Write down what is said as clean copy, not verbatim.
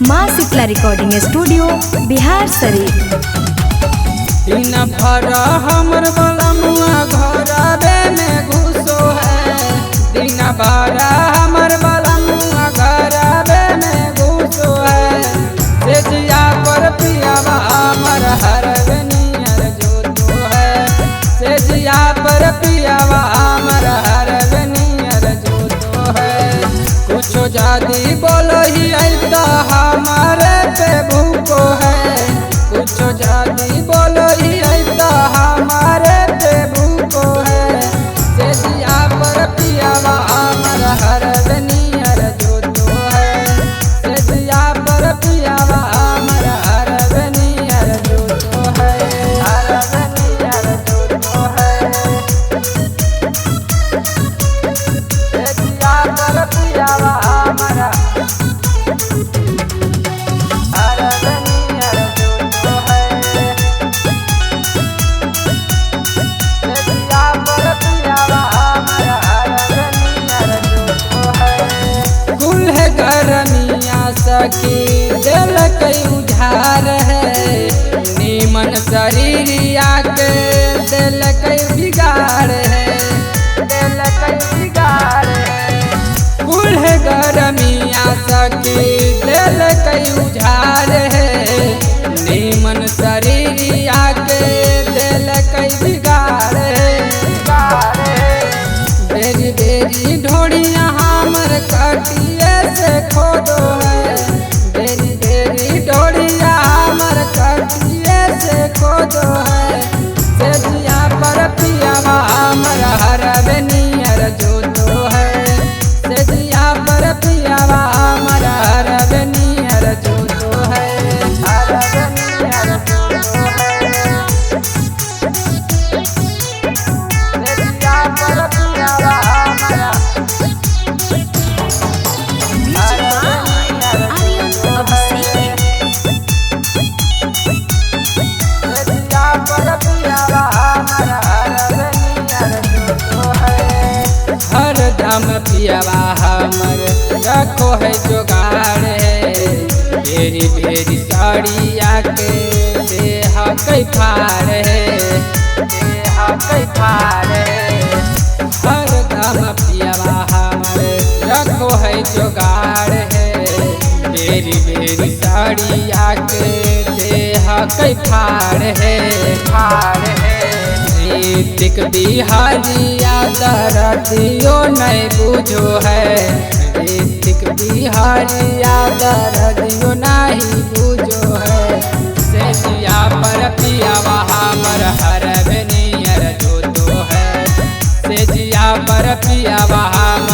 माँ Shitala recording studio Bihar Sharif. दिन भर हमर बलमुआ घरवे में घुसो है। दिन भर हमर बलमुआ घरवे में घुसो है। सेजिया पर पियावा हमर हरवे नियर जोतो है। सेजिया पर पियावा हमर हरवे नियर जोतो है। कुछो जादी बोलो ही तो हमारे पे भूको है। कुछो जादी बोलो ही तो हमारे पे भूको है। सेजिया पर पियावा हमर हरवे नियर जोतो है। सेजिया पर पियावा हमर हरवे नियर जोतो है। हरवे नियर जोतो है। सेजिया पर पियावा हमर सखी दिल कई उधार है। नीमन शरीरिया के दिल कई बिगाड़ है। दिल कई बिगाड़ है। कुल गरमिया सखी दिल कई उधार है। नीमन शरीरिया के दिल कई बिगाड़ है। बेरी बेरी ढोड़िया हमर कटिए से खोदो है। बेरी बेरी ढोड़िया हमर कटिए से खोदो है। सेजिया पर पियावा हमर हरवे नियर जोतो है। सेजिया पर पियावा हमर हरवे नियर जोतो है। हरवे नियर जोतो है। सेजिया पर पियावा हमर हरदम पियावा हमर रखो है जोगाड़ है। बेरी बेरी साड़िया के देह कई फाड़ है। देह कई फाड़ है। हरदम पियावा हमर रखो है जोगाड़ है। बेरी बेरी साड़िया के देह कई फाड़ है। फाड़ है। ऋतिक बिहारिया दर्दियो नहीं बुझो है। ऋतिक बिहारिया दर्दियो नहीं बुझो है। सेजिया पर पियावा हमर हरवे नियर जोतो है। सेजिया पर पियावा हमर